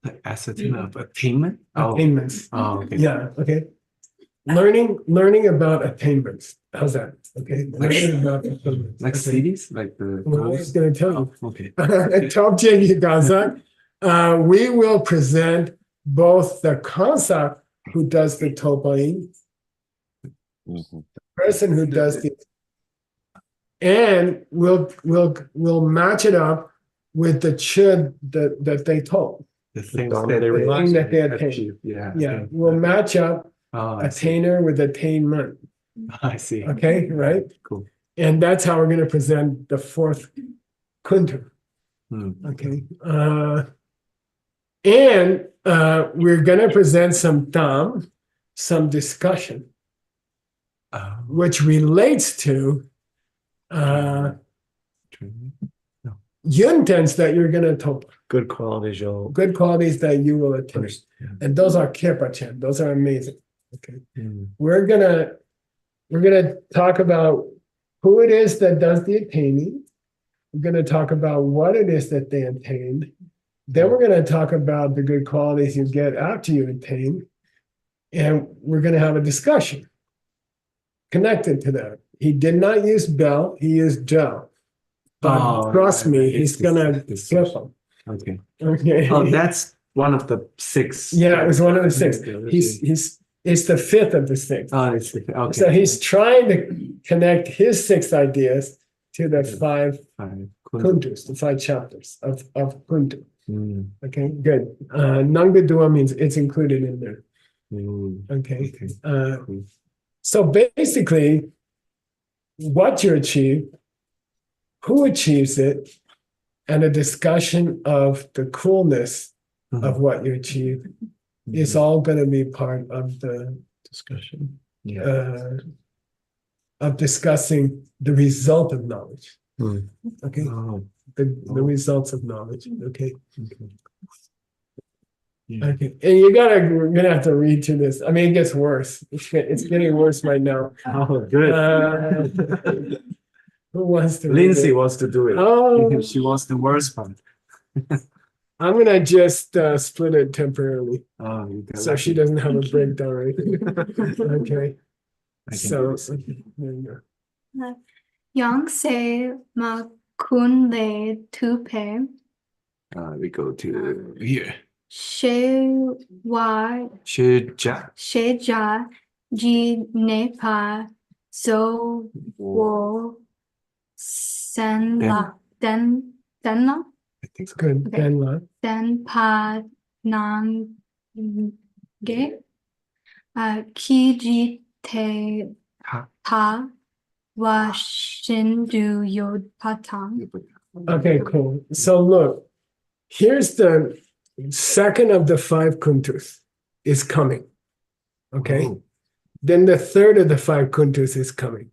The ascertainment of attainment? Oh. Attainments. Oh, okay. Yeah. Okay. Learning about attainments. How's that? Okay. Learning about attainments. Like Okay. cities? Like the Well, I was going to tell you. Oh, okay. Top Gaza, we will present both the concept who does the topaing, the person who does the, and we'll match it up with the chud that they told. The things Darma that they realized. that they attained. achieve. Yeah. Yeah, okay. we'll match up Oh, I see. attainer with attainment. I see. Okay, right? Cool. And that's how we're going to present the 4th kuntu. Hmm. Okay. And we're going to present some dham, some discussion, which relates to yuntens that you're going to top. Good qualities you'll Good qualities that you will attain. understand. And those are Kirpa-chan. Those are amazing. Okay. Mm. We're gonna talk about who it is that does the attaining. We're gonna talk about what it is that they attained. Then we're gonna talk about the good qualities you get after you attain. And we're gonna have a discussion connected to that. He did not use bell, he used gel. But trust me, he's gonna flip them. Okay. Okay. Oh, that's one of the 6. Yeah, it was one of the 6. It's the 5th of the 6. Oh, it's okay. So he's trying to connect his 6 ideas to the 5 kuntus, the 5 chapters of kuntu. Mm. Okay, good. Nangadua means it's included in there. Mm. Okay. Cool. So basically, what you achieve, who achieves it, and a discussion of the coolness of what you achieve is all going to be part of the Discussion. Of discussing the result of knowledge. Okay, Oh, the results of knowledge. Okay. yeah. Okay, and we're gonna have to read through this. I mean, it gets worse. It's getting worse right now. Oh, good. Who wants to read Lindsay it? wants to do it. Oh, She wants the worst part. I'm gonna just split it temporarily, Oh, you got so she lucky. doesn't have a breakdown or anything. Okay, I can so do this. there you go. Yang se ma kun le tupe, We go to here. she wa Shija. she ja ji ne pa so wo sen la den la I think so. Good. Okay. Then what? den pa nan ge ki ji te Ha. pa wa shin du yod patang. Okay, cool. So look, here's the second of the 5 kuntus is coming. Okay. Oh. Then the third of the 5 kuntus is coming.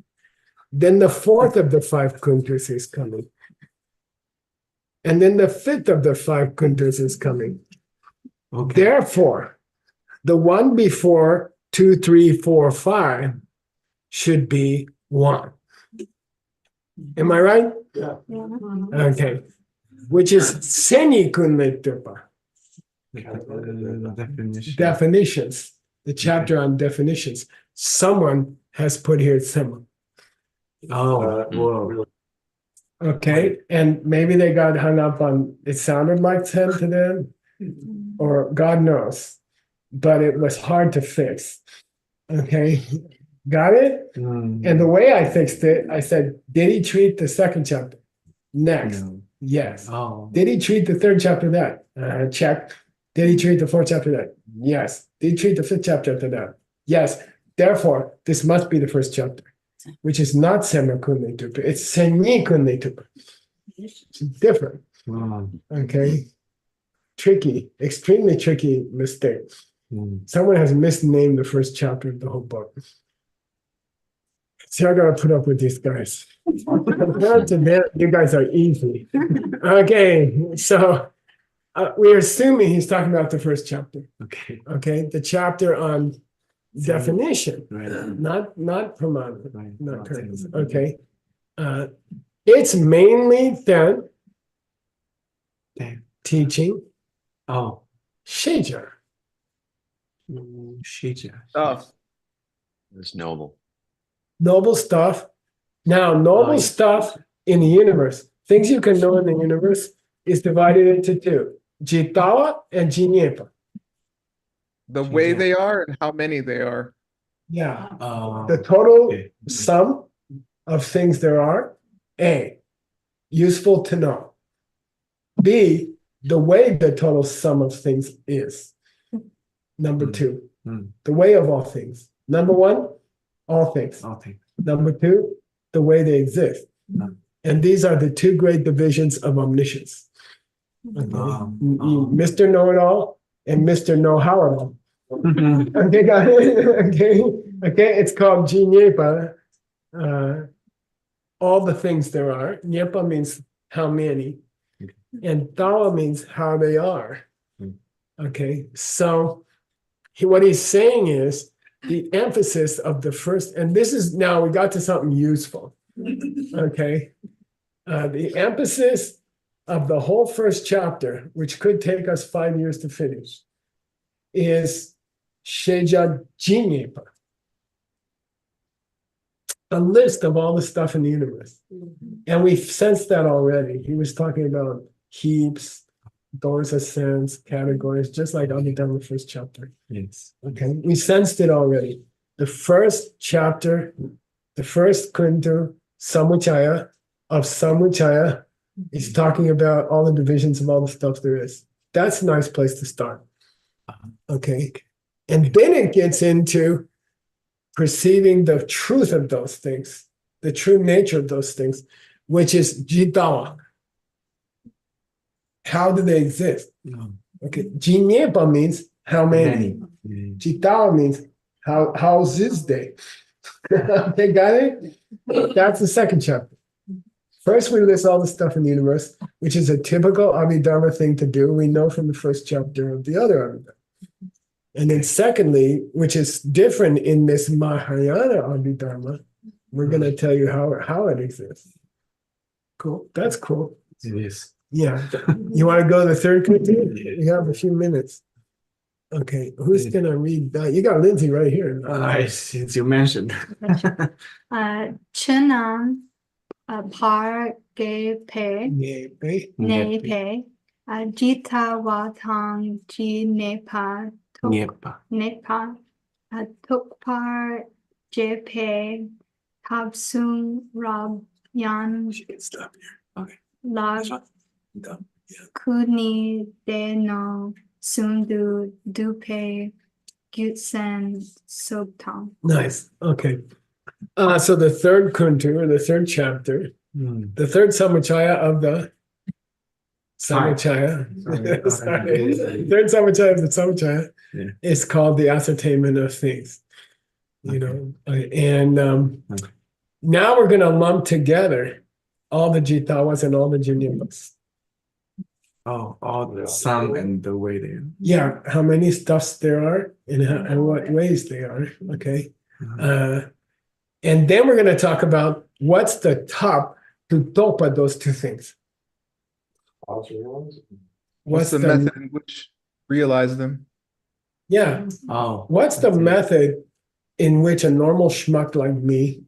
Then the fourth of the 5 kuntus is coming. And then the fifth of the 5 kuntus is coming. Okay. Therefore, the one before 2, 3, 4, 5 should be 1. Am I right? Yeah. Okay. Which is Seni Kunle Tupa. Definition. Definitions. The chapter on definitions. Someone has put here someone. Oh, whoa. Okay. And maybe they got hung up on it sounded like 10 to them, or God knows. But it was hard to fix. Okay. Got it? And the way I fixed it, I said, did he treat the second chapter? Next. No. Yes. Oh. Did he treat the third chapter that? Check. Did he treat the fourth chapter that? Yes. Did he treat the fifth chapter after that? Yes. Therefore, this must be the first chapter, which is not Semakunle Tupa. It's Senyikunle Tupa. It's different. Wow. Okay. Tricky, extremely tricky mistake. Someone has misnamed the first chapter of the whole book. See, I gotta put up with these guys. Compared to them, you guys are easy. Okay, so we're assuming he's talking about the first chapter. Okay. Okay, the chapter on definition, Right. not pramana, Right. not Not purpose. saying- Okay, it's mainly then Damn. teaching Oh. Sheja. Shija. Oh, It's noble. Noble stuff. Now, noble yeah. stuff in the universe, things you can know in the universe, is divided into 2, Jitawa and Jinyepa. the way they are and how many they are. Yeah. Oh. The total Okay. sum of things there are, A, useful to know. B, the way the total sum of things is. Number 2, the way of all things. Number 1, all things. Okay. Number 2, the way they exist. And these are the 2 great divisions of omniscience. Okay. Mr. Know-it-all and Mr. Know-how-it-all. Okay, got it? Okay, it's called Jinyepa. All the things there are. Nyepa means how many. And Tawa means how they are. Okay, so what he's saying is the emphasis of the first, and this is now we got to something useful. Okay, the emphasis of the whole first chapter, which could take us 5 years to finish, is Sheja Jinyepa, a list of all the stuff in the universe. And we've sensed that already. He was talking about heaps, doors of sense, categories, just like Abhidharma first chapter. Yes. Okay, we sensed it already. The first chapter, the first kuntu, Samuchaya of Samuchaya, is talking about all the divisions of all the stuff there is. That's a nice place to start. Okay, and then it gets into perceiving the truth of those things, the true nature of those things, which is Jidawa. How do they exist? Okay, Jinyepa means how many. Jitawa means How's his day? Okay, got it? That's the second chapter. First, we list all the stuff in the universe, which is a typical Abhidharma thing to do. We know from the first chapter of the other Abhidharma. And then secondly, which is different in this Mahayana Abhidharma, we're going to tell you how it exists. Cool. That's cool. It is. Yeah. You want to go to the third continue? We have a few minutes. Okay. Who's going to read that? You got Lindsay right here. Since you mentioned. Chenam par ge pe Nepe. ne pe jita watang ji nepa nepa tukpar je pe tabsung rab yan She can stop here. Okay. lag Done. kuni de no sundu dupe gyutsen sobtang. Nice. Okay. So the third kuntu, or the third chapter, the third Samuchaya of the Samuchaya, sorry, third Samuchaya of the Samuchaya is called the ascertainment of things. You know, and now we're going to lump together all the jitawas and all the jinimas. Oh, all the sum and the way they. Yeah, how many stuffs there are and what ways they are. Okay. And then we're going to talk about what's the top to topa those two things. What's the method in which realize them? Yeah. Oh. What's the method in which a normal schmuck like me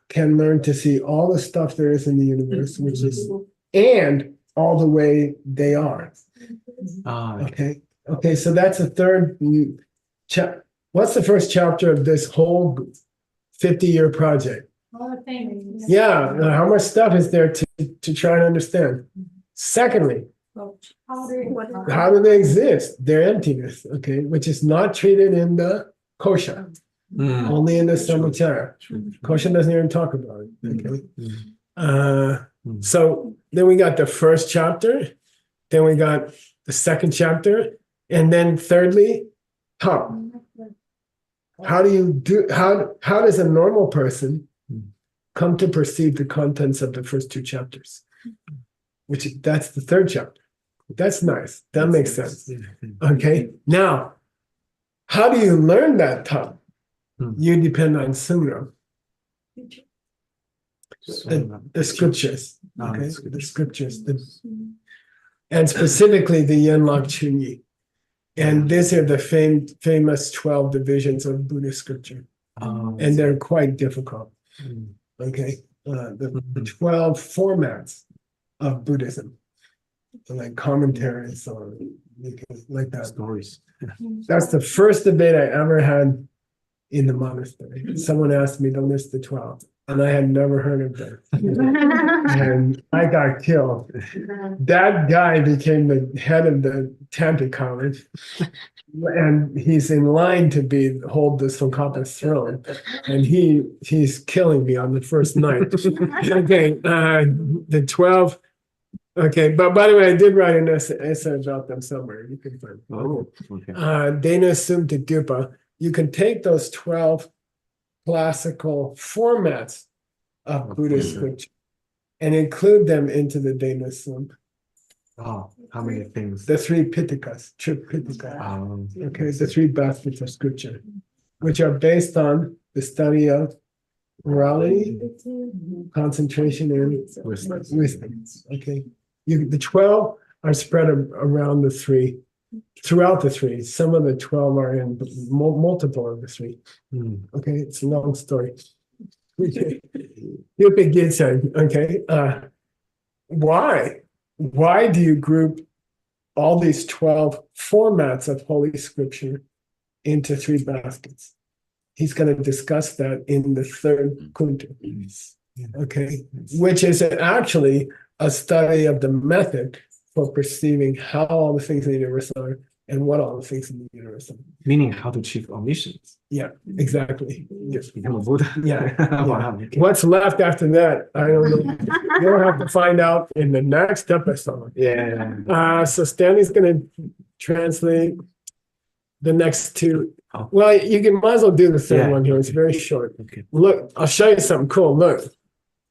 can learn to see all the stuff there is in the universe, which is, and all the way they are. Okay. Okay. So that's the third what's the first chapter of this whole 50-year project? Yeah. How much stuff is there to try and understand? Secondly, how do they exist? Their emptiness, okay, which is not treated in the kosha, only in the samuchaya. Kosha doesn't even talk about it. Okay. So then we got the first chapter, then we got the second chapter, and then thirdly, how do you do? How does a normal person come to perceive the contents of the first two chapters? That's the third chapter. That's nice. That makes sense. Okay. Now, how do you learn that top? You depend on Sungra. The scriptures. Okay. The scriptures. And specifically the Yenlog Chunyi. And these are the famous 12 divisions of Buddhist scripture. And they're quite difficult. Okay. The 12 formats of Buddhism, like commentaries or like that. Stories. That's the first debate I ever had in the monastery. Someone asked me to list the 12, and I had never heard of them. And I got killed. That guy became the head of the Tampa College, and he's in line to hold the Tsongkhapa's throne, and he's killing me on the first night. Okay, the 12. Okay, but by the way, I did write an essay about them somewhere. You can find it. Oh, okay. Dena Sumta Dupa. You can take those 12 classical formats of Buddhist scripture and include them into the Dena Sum. Oh, how many things? The three Pitakas, Tripitaka. Okay, the three baskets of scripture, which are based on the study of morality, concentration, and wisdom. Okay. The 12 are spread around the three, throughout the three. Some of the 12 are in multiple of the three. Okay, it's a long story. Okay. Okay. Why do you group all these 12 formats of Holy Scripture into three baskets? He's going to discuss that in the third kuntu. Okay, which is actually a study of the method for perceiving how all the things in the universe are and what all the things in the universe are. Meaning how to achieve omniscience. Yeah, exactly. Yes, become a Buddha. Yeah. Wow. What's left after that, I don't know. You'll have to find out in the next episode. Yeah. So Stanley's going to translate the next two. Oh. Well, you can might as well do the third Yeah, one here. It's very short. Okay. Look, I'll show you something cool. Look,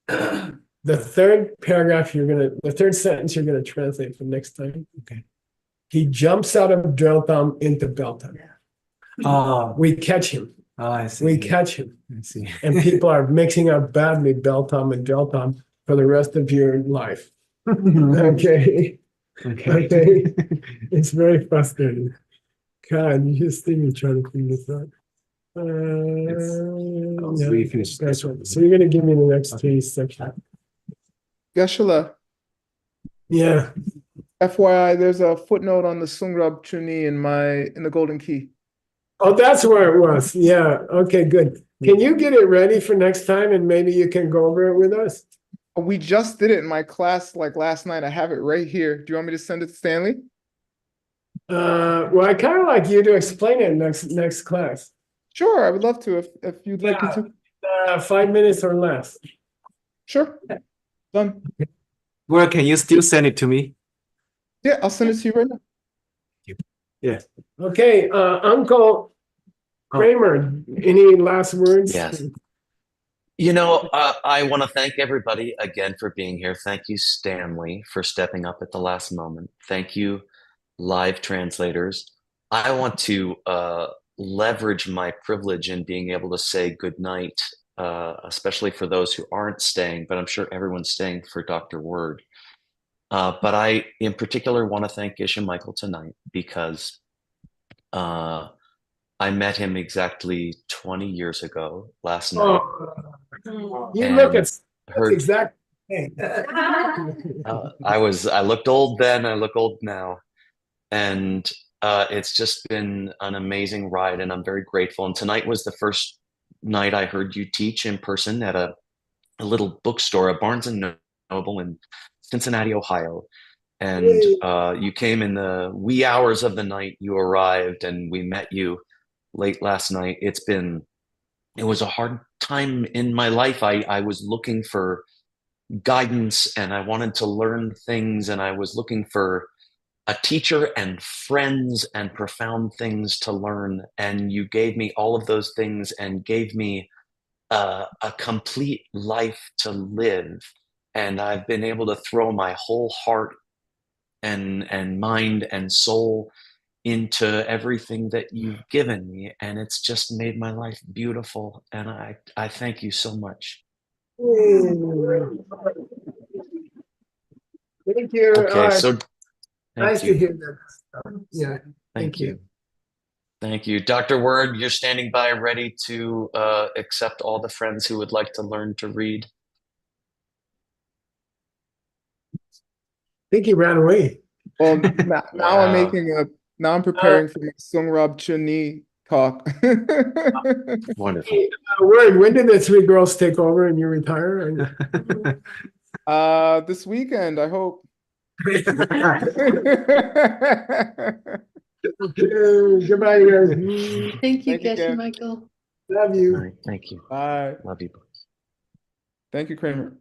the third paragraph the third sentence you're gonna translate for next time. Okay. He jumps out of Gyaltsab into Beltam. Oh, We catch him. I see. We catch him. I see. And people are mixing up badly Beltam and Gyaltsab for the rest of your life. Okay. Okay. It's very frustrating. God, you just think you're trying to clean this up. We finished That's right. So you're gonna give me the next three sections. Geshe, Yeah. FYI, there's a footnote on the Sungrab Chuni in the Golden Key. Oh, that's where it was. Yeah. Okay, good. Can you get it ready for next time and maybe you can go over it with us? We just did it in my class like last night. I have it right here. Do you want me to send it to Stanley? Well, I kind of like you to explain it next class. Sure, I would love to if you'd like me to. 5 minutes or less. Sure. Done. Well, can you still send it to me? Yeah, I'll send it to you right now. Yes. Okay, Uncle Kramer, any last words? Yes. You know, I want to thank everybody again for being here. Thank you, Stanley, for stepping up at the last moment. Thank you, live translators. I want to leverage my privilege in being able to say goodnight, especially for those who aren't staying, but I'm sure everyone's staying for Dr. Word. But I, in particular, want to thank Geshe Michael tonight because I met him exactly 20 years ago last night. You look at heard, exact thing. I looked old then, I look old now. And it's just been an amazing ride and I'm very grateful. And tonight was the first night I heard you teach in person at a little bookstore, a Barnes and Noble in Cincinnati, Ohio. And you came in the wee hours of the night, you arrived and we met you late last night. It was a hard time in my life. I was looking for guidance and I wanted to learn things and I was looking for a teacher and friends and profound things to learn. And you gave me all of those things and gave me a complete life to live. And I've been able to throw my whole heart and mind and soul into everything that you've given me. And it's just made my life beautiful. And I thank you so much. Thank you. Okay, so nice to hear that. Yeah. Thank you. Thank you. Dr. Word, you're standing by ready to accept all the friends who would like to learn to read. I think he ran away. Well, now I'm preparing for my Sungrab Chuni talk. Wonderful. Word, when did the three girls take over and you retire? This weekend, I hope. Goodbye, guys. Thank you, Geshe Michael. Love you. All right, thank you. Bye. Love you. Thank you, Kramer.